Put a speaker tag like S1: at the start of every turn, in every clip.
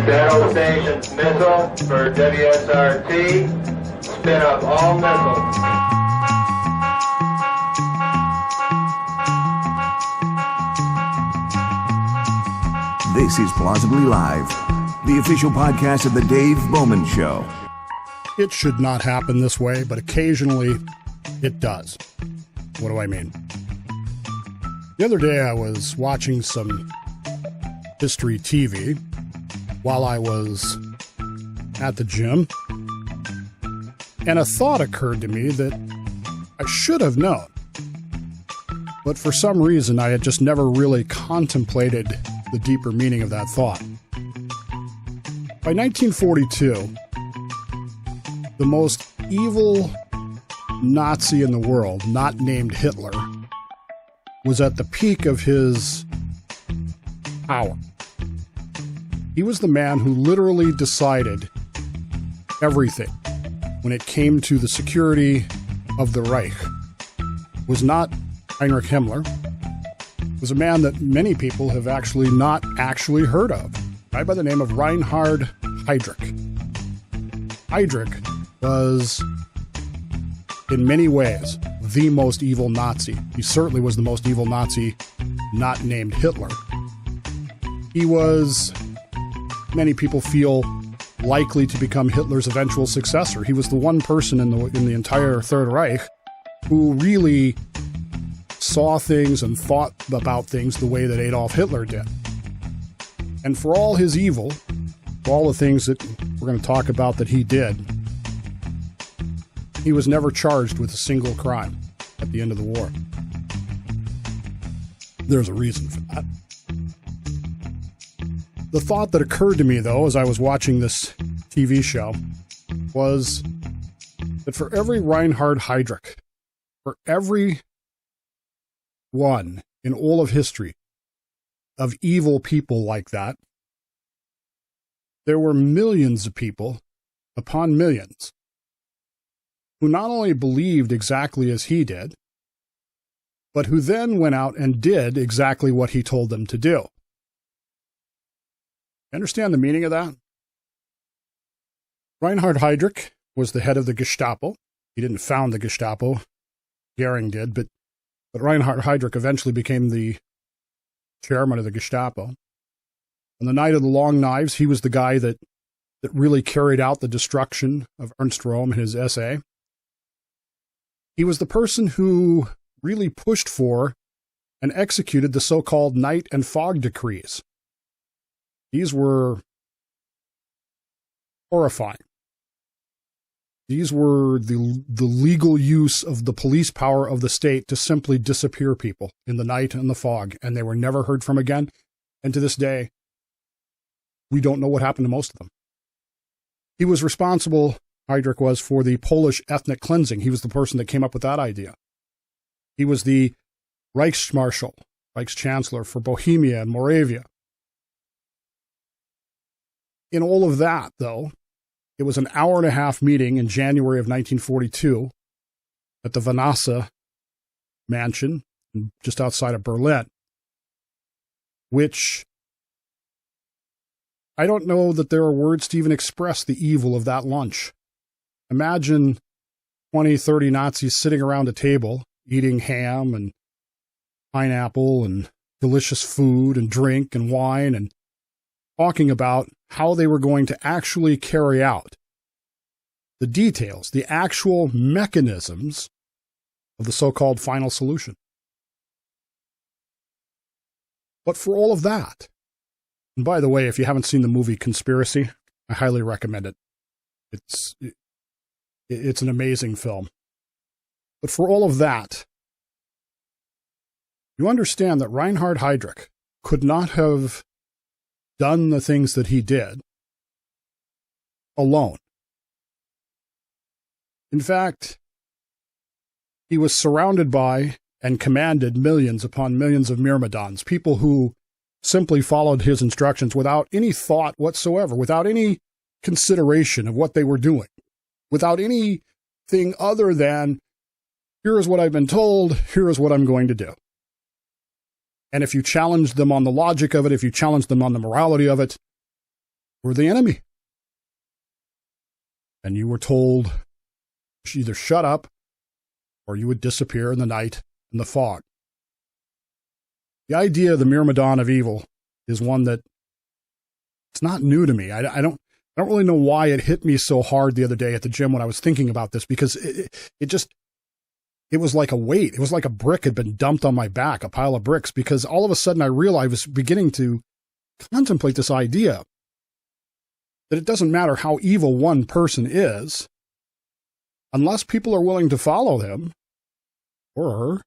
S1: Battle Stations missile for WSRT. Spin up all missiles.
S2: This is Plausibly Live, the official podcast of the Dave Bowman Show.
S3: It should not happen this way, but occasionally it does. What do I mean? The other day I was watching some history TV while I was at the gym, and a thought occurred to me that I should have known, but for some reason I had just never really contemplated the deeper meaning of that thought. By 1942, the most evil Nazi in the world, not named Hitler, was at the peak of his power. He was the man who literally decided everything when it came to the security of the Reich. It was not Heinrich Himmler. It was a man that many people have not actually heard of, a guy by the name of Reinhard Heydrich. Heydrich was, in many ways, the most evil Nazi. He certainly was the most evil Nazi not named Hitler. He was, many people feel, likely to become Hitler's eventual successor. He was the one person in the entire Third Reich who really saw things and thought about things the way that Adolf Hitler did. And for all his evil, for all the things that we're going to talk about that he did, he was never charged with a single crime at the end of the war. There's a reason for that. The thought that occurred to me, though, as I was watching this TV show, was that for every Reinhard Heydrich, for every one in all of history of evil people like that, there were millions of people upon millions who not only believed exactly as he did, but who then went out and did exactly what he told them to do. Understand the meaning of that? Reinhard Heydrich was the head of the Gestapo. He didn't found the Gestapo. Goering did, but Reinhard Heydrich eventually became the chairman of the Gestapo. On the night of the Long Knives, he was the guy that really carried out the destruction of Ernst Röhm in his essay. He was the person who really pushed for and executed the so-called night and fog decrees. These were horrifying. These were the legal use of the police power of the state to simply disappear people in the night and the fog, and they were never heard from again. And to this day, we don't know what happened to most of them. He was responsible, Heydrich was, for the Polish ethnic cleansing. He was the person that came up with that idea. He was the Reichsmarschall, Reichschancellor for Bohemia and Moravia. In all of that, though, it was an hour-and-a-half meeting in January of 1942 at the Vanassa mansion just outside of Berlin, which I don't know that there are words to even express the evil of that lunch. Imagine 20, 30 Nazis sitting around a table, eating ham and pineapple and delicious food and drink and wine and talking about how they were going to actually carry out the details, the actual mechanisms of the so-called final solution. But for all of that, and by the way, if you haven't seen the movie Conspiracy, I highly recommend it. It's an amazing film. But for all of that, you understand that Reinhard Heydrich could not have done the things that he did alone. In fact, he was surrounded by and commanded millions upon millions of Myrmidons, people who simply followed his instructions without any thought whatsoever, without any consideration of what they were doing, without anything other than, here is what I've been told, here is what I'm going to do. And if you challenge them on the logic of it, if you challenge them on the morality of it, were the enemy. And you were told either shut up or you would disappear in the night in the fog. The idea of the Myrmidon of evil is one that it's not new to me. I don't really know why it hit me so hard the other day at the gym when I was thinking about this, because it was like a weight. It was like a brick had been dumped on my back, a pile of bricks, because all of a sudden I realized I was beginning to contemplate this idea that it doesn't matter how evil one person is, unless people are willing to follow him or her,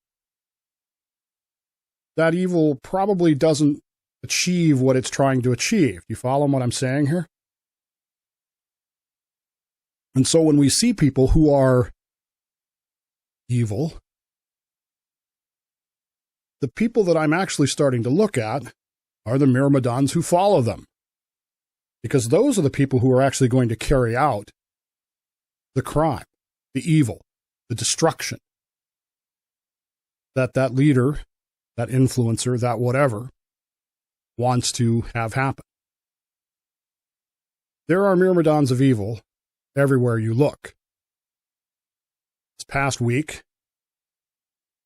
S3: that evil probably doesn't achieve what it's trying to achieve. You follow what I'm saying here? And so when we see people who are evil, the people that I'm actually starting to look at are the Myrmidons who follow them. Because those are the people who are actually going to carry out the crime, the evil, the destruction that leader, that influencer, that whatever, wants to have happen. There are Myrmidons of evil everywhere you look. This past week,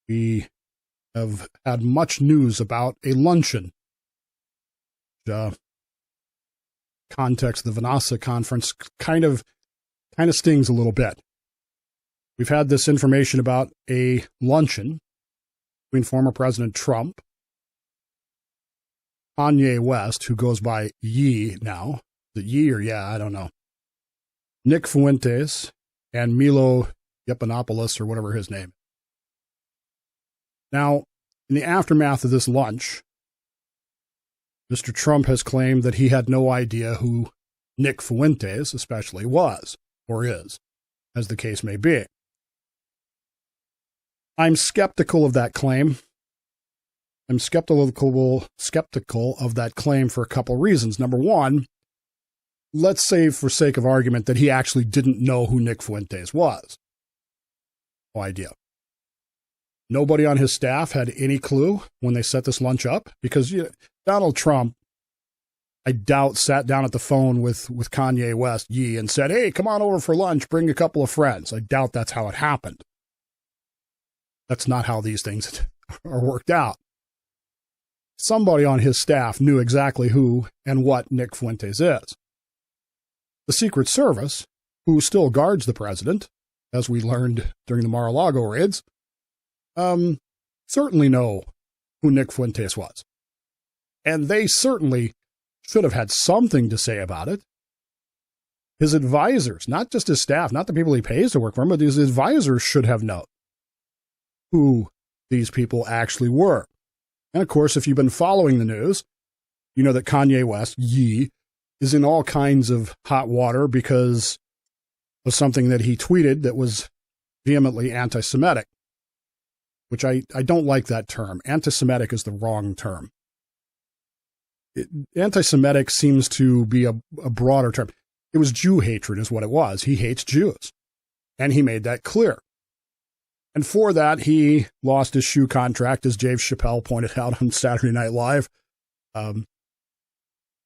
S3: we have had much news about a luncheon. Context, the Vanessa conference kind of stings a little bit. We've had this information about a luncheon between former President Trump, Kanye West, who goes by Ye now. Is it Ye or Yeah? I don't know. Nick Fuentes and Milo Yiannopoulos, or whatever his name. Now, in the aftermath of this lunch, Mr. Trump has claimed that he had no idea who Nick Fuentes especially was, or is, as the case may be. I'm skeptical of that claim. I'm skeptical of that claim for a couple reasons. Number one, let's say for sake of argument that he actually didn't know who Nick Fuentes was. No idea. Nobody on his staff had any clue when they set this lunch up, because Donald Trump, I doubt, sat down at the phone with Kanye West, Ye, and said, hey, come on over for lunch, bring a couple of friends. I doubt that's how it happened. That's not how these things are worked out. Somebody on his staff knew exactly who and what Nick Fuentes is. The Secret Service, who still guards the president, as we learned during the Mar-a-Lago raids, certainly know who Nick Fuentes was. And they certainly should have had something to say about it. His advisors, not just his staff, not the people he pays to work for him, but his advisors should have known who these people actually were. And of course, if you've been following the news, you know that Kanye West, Ye, is in all kinds of hot water because of something that he tweeted that was vehemently anti-Semitic, which I don't like that term. Anti-Semitic is the wrong term. Anti-Semitic seems to be a broader term. It was Jew hatred is what it was. He hates Jews. And he made that clear. And for that, he lost his shoe contract, as Dave Chappelle pointed out on Saturday Night Live,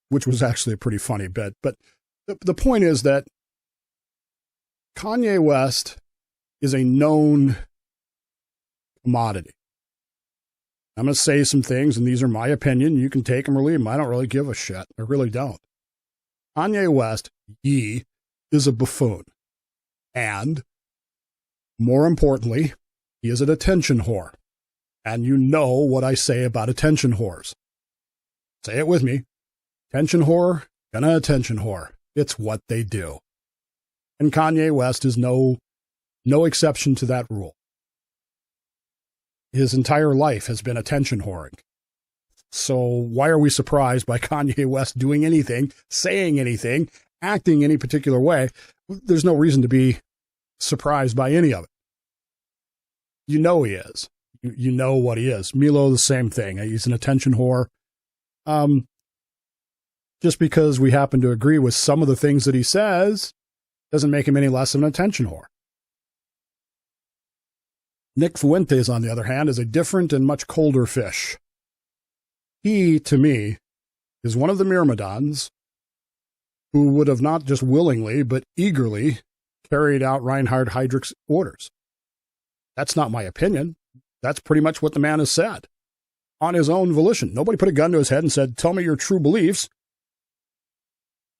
S3: which was actually a pretty funny bit. But the point is that Kanye West is a known commodity. I'm going to say some things, and these are my opinion. You can take them or leave them. I don't really give a shit. I really don't. Kanye West, Ye, is a buffoon. And more importantly, he is an attention whore. And you know what I say about attention whores. Say it with me. Attention whore, gonna attention whore. It's what they do. And Kanye West is no exception to that rule. His entire life has been attention whoring. So why are we surprised by Kanye West doing anything, saying anything, acting any particular way? There's no reason to be surprised by any of it. You know he is. You know what he is. Milo, the same thing. He's an attention whore. Just because we happen to agree with some of the things that he says doesn't make him any less of an attention whore. Nick Fuentes, on the other hand, is a different and much colder fish. He, to me, is one of the Myrmidons who would have not just willingly, but eagerly carried out Reinhard Heydrich's orders. That's not my opinion. That's pretty much what the man has said. On his own volition. Nobody put a gun to his head and said, tell me your true beliefs.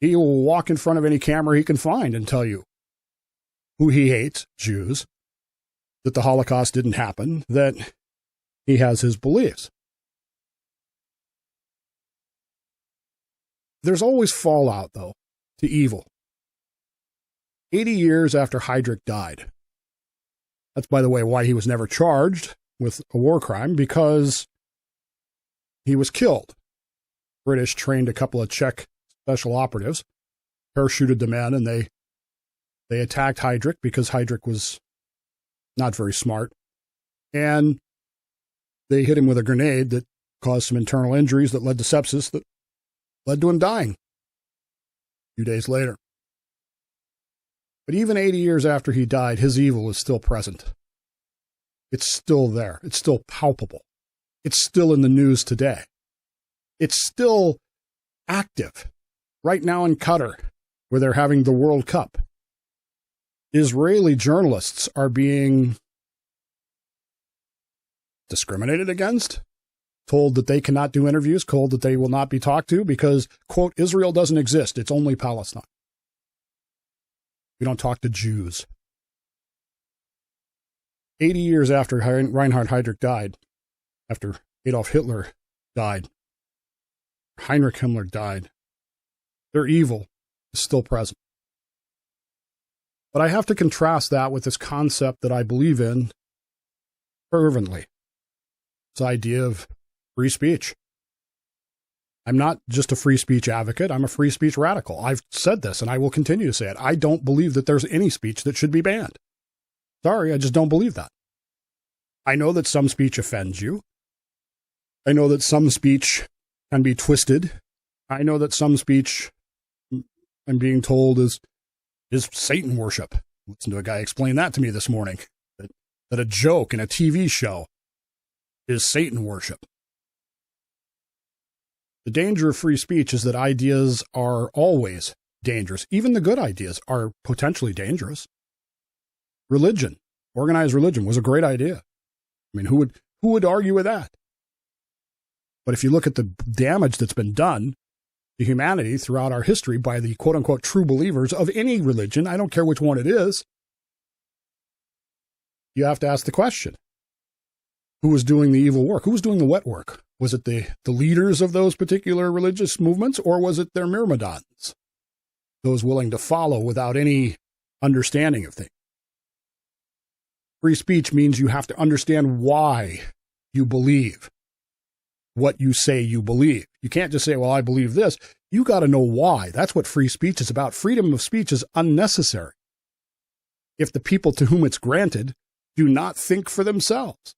S3: He will walk in front of any camera he can find and tell you who he hates, Jews, that the Holocaust didn't happen, that he has his beliefs. There's always fallout, though, to evil. 80 years after Heydrich died. That's, by the way, why he was never charged with a war crime, because he was killed. British trained a couple of Czech special operatives, parachuted them in, and they attacked Heydrich because Heydrich was not very smart. And they hit him with a grenade that caused some internal injuries that led to sepsis that led to him dying a few days later. But even 80 years after he died, his evil is still present. It's still there. It's still palpable. It's still in the news today. It's still active. Right now in Qatar, where they're having the World Cup, Israeli journalists are being discriminated against, told that they cannot do interviews, told that they will not be talked to because, quote, Israel doesn't exist. It's only Palestine. We don't talk to Jews. 80 years after Reinhard Heydrich died, after Adolf Hitler died, Heinrich Himmler died, their evil is still present. But I have to contrast that with this concept that I believe in fervently. This idea of free speech. I'm not just a free speech advocate. I'm a free speech radical. I've said this, and I will continue to say it. I don't believe that there's any speech that should be banned. Sorry, I just don't believe that. I know that some speech offends you. I know that some speech can be twisted. I know that some speech, I'm being told, is Satan worship. Listen to a guy explain that to me this morning, that a joke in a TV show is Satan worship. The danger of free speech is that ideas are always dangerous. Even the good ideas are potentially dangerous. Religion, organized religion, was a great idea. I mean, who would argue with that? But if you look at the damage that's been done to humanity throughout our history by the quote-unquote true believers of any religion, I don't care which one it is, you have to ask the question, who was doing the evil work? Who was doing the wet work? Was it the leaders of those particular religious movements, or was it their Myrmidons, those willing to follow without any understanding of things? Free speech means you have to understand why you believe what you say you believe. You can't just say, well, I believe this. You got to know why. That's what free speech is about. Freedom of speech is unnecessary if the people to whom it's granted do not think for themselves.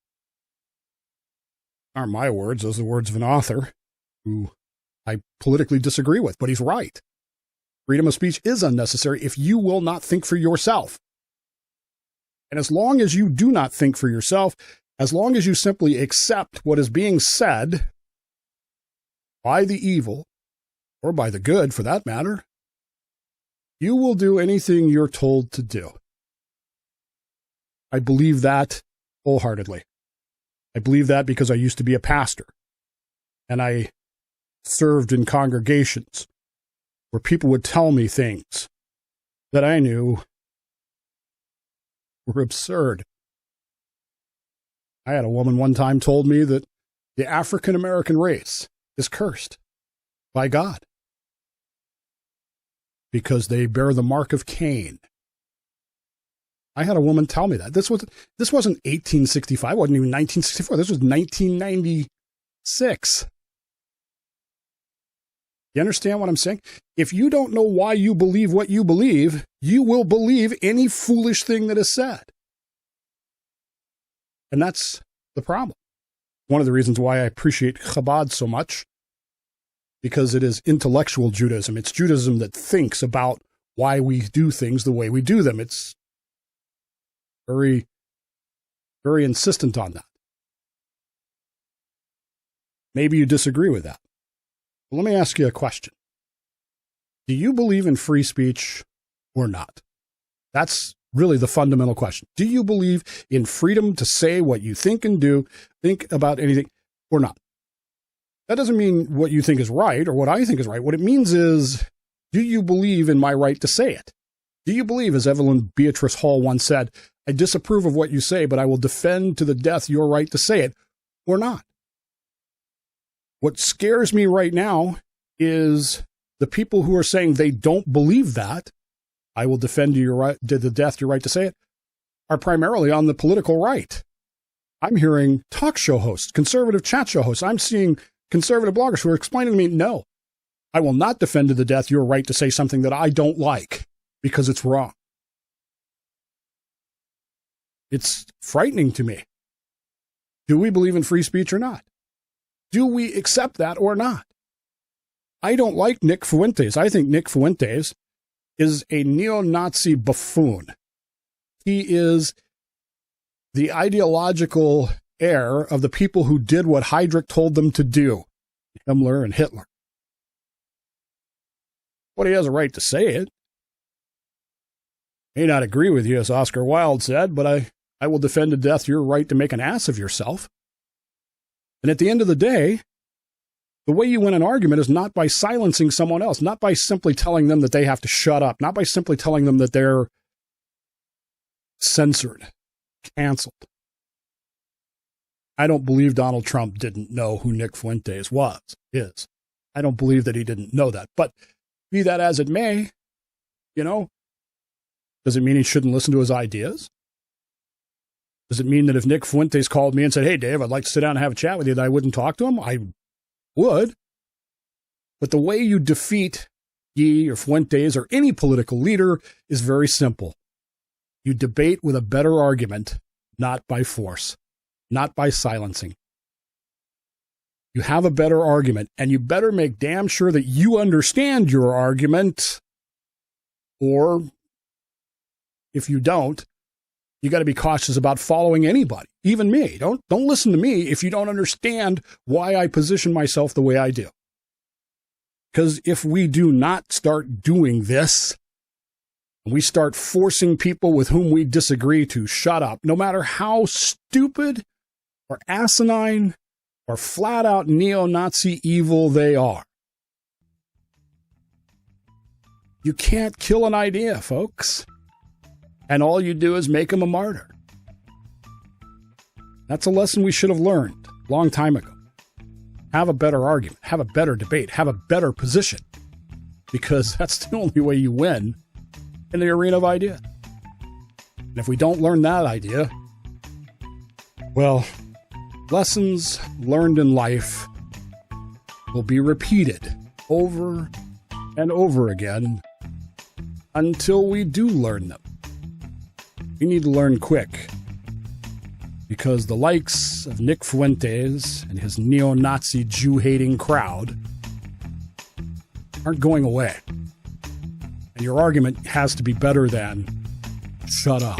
S3: Aren't my words. Those are the words of an author who I politically disagree with, but he's right. Freedom of speech is unnecessary if you will not think for yourself. And as long as you do not think for yourself, as long as you simply accept what is being said by the evil, or by the good for that matter, you will do anything you're told to do. I believe that wholeheartedly. I believe that because I used to be a pastor, and I served in congregations where people would tell me things that I knew were absurd. I had a woman one time told me that the African American race is cursed by God because they bear the mark of Cain. I had a woman tell me that. This wasn't 1865, wasn't even 1964. This was 1996. You understand what I'm saying? If you don't know why you believe what you believe, you will believe any foolish thing that is said. And that's the problem. One of the reasons why I appreciate Chabad so much, because it is intellectual Judaism. It's Judaism that thinks about why we do things the way we do them. It's very, very insistent on that. Maybe you disagree with that. Well, let me ask you a question. Do you believe in free speech or not? That's really the fundamental question. Do you believe in freedom to say what you think and do, think about anything, or not? That doesn't mean what you think is right or what I think is right. What it means is, do you believe in my right to say it? Do you believe, as Evelyn Beatrice Hall once said, I disapprove of what you say, but I will defend to the death your right to say it, or not? What scares me right now is the people who are saying they don't believe that, I will defend to your right, to the death your right to say it, are primarily on the political right. I'm hearing talk show hosts, conservative chat show hosts. I'm seeing conservative bloggers who are explaining to me, no, I will not defend to the death your right to say something that I don't like because it's wrong. It's frightening to me. Do we believe in free speech or not? Do we accept that or not? I don't like Nick Fuentes. I think Nick Fuentes is a neo-Nazi buffoon. He is the ideological heir of the people who did what Heydrich told them to do, Himmler and Hitler. But he has a right to say it. May not agree with you, as Oscar Wilde said, but I will defend to death your right to make an ass of yourself. And at the end of the day, the way you win an argument is not by silencing someone else, not by simply telling them that they have to shut up, not by simply telling them that they're censored, canceled. I don't believe Donald Trump didn't know who Nick Fuentes is. I don't believe that he didn't know that. But be that as it may, does it mean he shouldn't listen to his ideas? Does it mean that if Nick Fuentes called me and said, hey, Dave, I'd like to sit down and have a chat with you, that I wouldn't talk to him? I would. But the way you defeat Guy or Fuentes or any political leader is very simple. You debate with a better argument, not by force, not by silencing. You have a better argument, and you better make damn sure that you understand your argument, or if you don't, you got to be cautious about following anybody, even me. Don't listen to me if you don't understand why I position myself the way I do. Because if we do not start doing this, we start forcing people with whom we disagree to shut up, no matter how stupid or asinine or flat out neo-Nazi evil they are. You can't kill an idea, folks. And all you do is make them a martyr. That's a lesson we should have learned a long time ago. Have a better argument, have a better debate, have a better position, because that's the only way you win in the arena of ideas. And if we don't learn that idea, well, lessons learned in life will be repeated over and over again until we do learn them. We need to learn quick, because the likes of Nick Fuentes and his neo-Nazi Jew-hating crowd aren't going away. And your argument has to be better than, shut up.